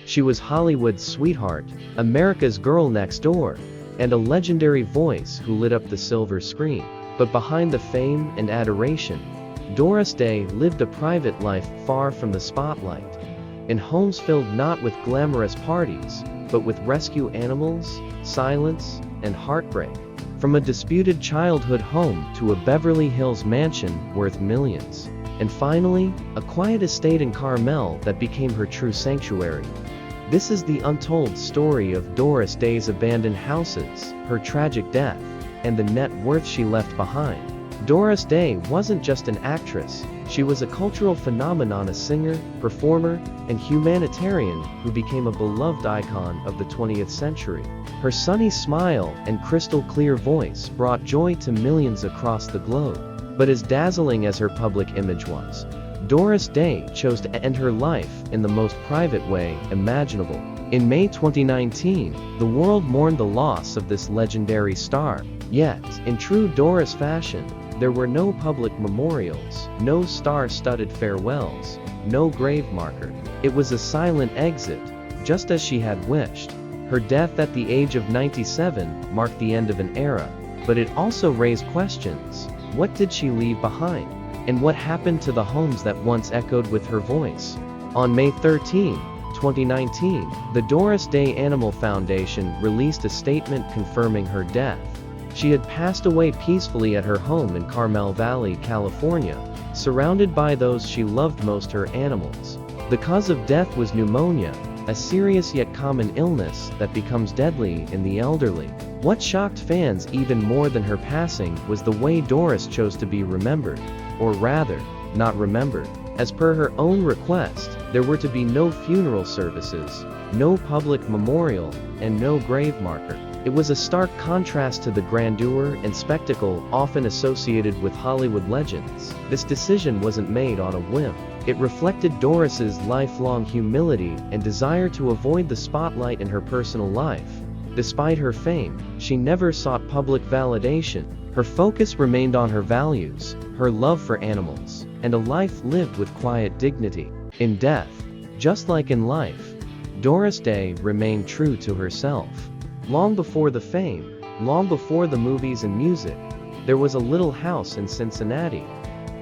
She was Hollywood's sweetheart, America's girl next door, and a legendary voice who lit up the silver screen. But behind the fame and adoration, Doris Day lived a private life far from the spotlight, in homes filled not with glamorous parties, but with rescue animals, silence, and heartbreak. From a disputed childhood home to a Beverly Hills mansion worth millions. And finally, a quiet estate in Carmel that became her true sanctuary. This is the untold story of Doris Day's abandoned houses, her tragic death, and the net worth she left behind. Doris Day wasn't just an actress, she was a cultural phenomenon, a singer, performer, and humanitarian who became a beloved icon of the 20th century. Her sunny smile and crystal-clear voice brought joy to millions across the globe. But as dazzling as her public image was, Doris Day chose to end her life in the most private way imaginable. In May 2019, the world mourned the loss of this legendary star. Yet, in true Doris fashion, there were no public memorials, no star-studded farewells, no grave marker. It was a silent exit, just as she had wished. Her death at the age of 97 marked the end of an era, but it also raised questions. What did she leave behind? And what happened to the homes that once echoed with her voice? On May 13, 2019, the Doris Day Animal Foundation released a statement confirming her death. She had passed away peacefully at her home in Carmel Valley, California, surrounded by those she loved most, her animals. The cause of death was pneumonia, a serious yet common illness that becomes deadly in the elderly. What shocked fans even more than her passing was the way Doris chose to be remembered. Or rather, not remembered. As per her own request, there were to be no funeral services, no public memorial, and no grave marker. It was a stark contrast to the grandeur and spectacle often associated with Hollywood legends. This decision wasn't made on a whim. It reflected Doris's lifelong humility and desire to avoid the spotlight in her personal life. Despite her fame, she never sought public validation. Her focus remained on her values, her love for animals, and a life lived with quiet dignity. In death, just like in life, Doris Day remained true to herself. Long before the fame, long before the movies and music, there was a little house in Cincinnati,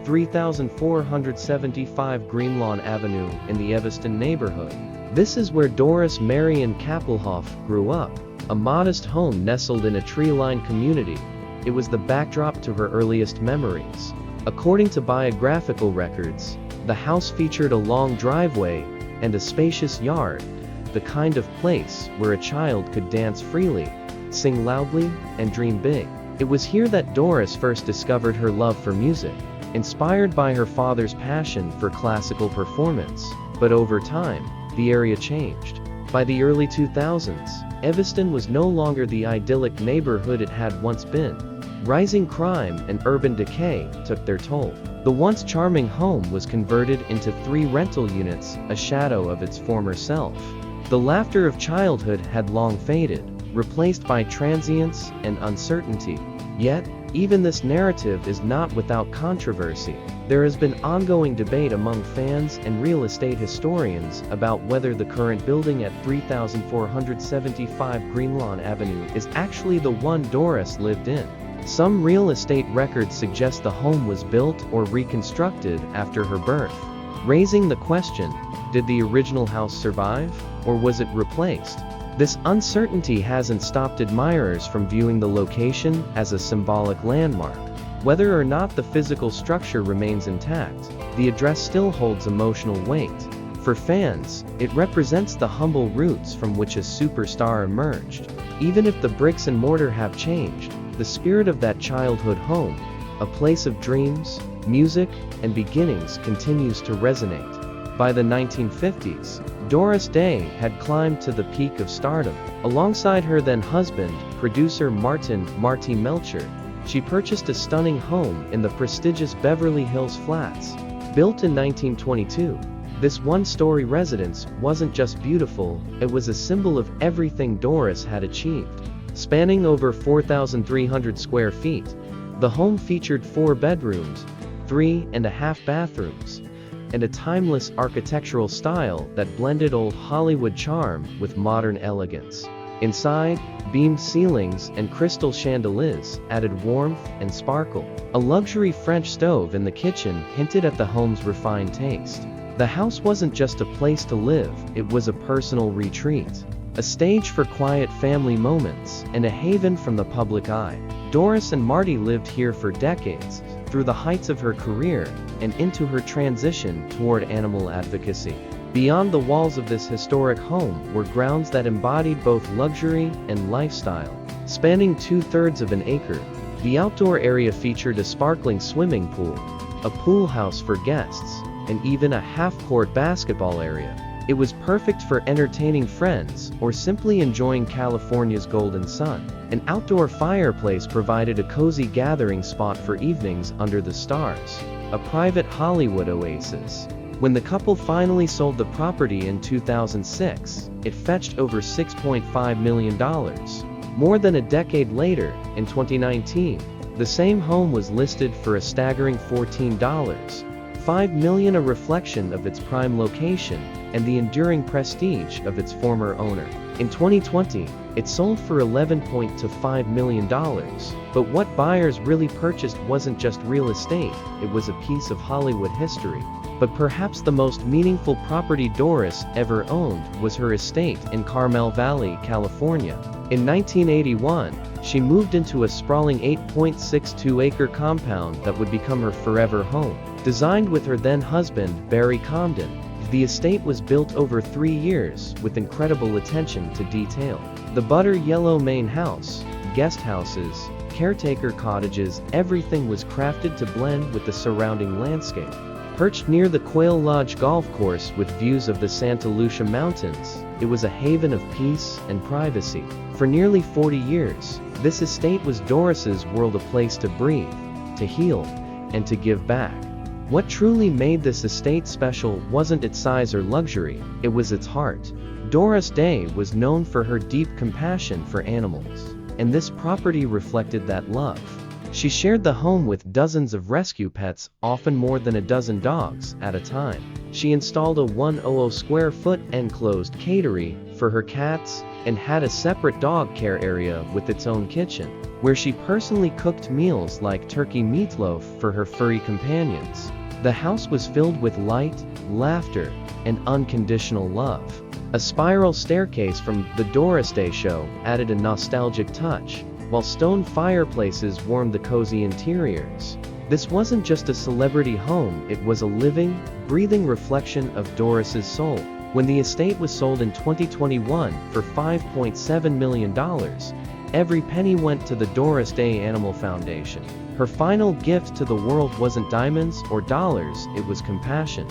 3475 Greenlawn Avenue in the Evanston neighborhood. This is where Doris Marion Kappelhoff grew up, a modest home nestled in a tree-lined community. It was the backdrop to her earliest memories. According to biographical records, the house featured a long driveway and a spacious yard, the kind of place where a child could dance freely, sing loudly, and dream big. It was here that Doris first discovered her love for music, inspired by her father's passion for classical performance. But over time, the area changed. By the early 2000s, Evanston was no longer the idyllic neighborhood it had once been. Rising crime and urban decay took their toll. The once charming home was converted into 3 rental units, a shadow of its former self. The laughter of childhood had long faded, replaced by transience and uncertainty. Yet, even this narrative is not without controversy. There has been ongoing debate among fans and real estate historians about whether the current building at 3475 Greenlawn Avenue is actually the one Doris lived in. Some real estate records suggest the home was built or reconstructed after her birth, raising the question, did the original house survive, or was it replaced? This uncertainty hasn't stopped admirers from viewing the location as a symbolic landmark. Whether or not the physical structure remains intact, the address still holds emotional weight. For fans, it represents the humble roots from which a superstar emerged. Even if the bricks and mortar have changed, the spirit of that childhood home, a place of dreams, music, and beginnings, continues to resonate. By the 1950s, Doris Day had climbed to the peak of stardom. Alongside her then-husband, producer Marty Melcher, she purchased a stunning home in the prestigious Beverly Hills Flats. Built in 1922, this one-story residence wasn't just beautiful, it was a symbol of everything Doris had achieved. Spanning over 4,300 square feet, the home featured 4 bedrooms, 3.5 bathrooms, and a timeless architectural style that blended old Hollywood charm with modern elegance. Inside, beamed ceilings and crystal chandeliers added warmth and sparkle. A luxury French stove in the kitchen hinted at the home's refined taste. The house wasn't just a place to live, it was a personal retreat. A stage for quiet family moments, and a haven from the public eye. Doris and Marty lived here for decades, through the heights of her career, and into her transition toward animal advocacy. Beyond the walls of this historic home were grounds that embodied both luxury and lifestyle. Spanning 2/3 of an acre, the outdoor area featured a sparkling swimming pool, a pool house for guests, and even a half-court basketball area. It was perfect for entertaining friends or simply enjoying California's golden sun. An outdoor fireplace provided a cozy gathering spot for evenings under the stars, a private Hollywood oasis. When the couple finally sold the property in 2006, it fetched over $6.5 million. More than a decade later, in 2019, the same home was listed for a staggering $14.5 million, a reflection of its prime location and the enduring prestige of its former owner. In 2020, it sold for $11.5 million. But what buyers really purchased wasn't just real estate, it was a piece of Hollywood history. But perhaps the most meaningful property Doris ever owned was her estate in Carmel Valley, California. In 1981, she moved into a sprawling 8.62-acre compound that would become her forever home. Designed with her then-husband, Barry Comden, the estate was built over 3 years with incredible attention to detail. The butter yellow main house, guest houses, caretaker cottages, everything was crafted to blend with the surrounding landscape. Perched near the Quail Lodge golf course with views of the Santa Lucia Mountains, it was a haven of peace and privacy. For nearly 40 years, this estate was Doris's world, a place to breathe, to heal, and to give back. What truly made this estate special wasn't its size or luxury, it was its heart. Doris Day was known for her deep compassion for animals, and this property reflected that love. She shared the home with dozens of rescue pets, often more than a dozen dogs at a time. She installed a 100 square foot enclosed cattery for her cats and had a separate dog care area with its own kitchen, where she personally cooked meals like turkey meatloaf for her furry companions. The house was filled with light, laughter, and unconditional love. A spiral staircase from The Doris Day Show added a nostalgic touch, while stone fireplaces warmed the cozy interiors. This wasn't just a celebrity home, it was a living, breathing reflection of Doris's soul. When the estate was sold in 2021 for $5.7 million, every penny went to the Doris Day Animal Foundation. Her final gift to the world wasn't diamonds or dollars, it was compassion.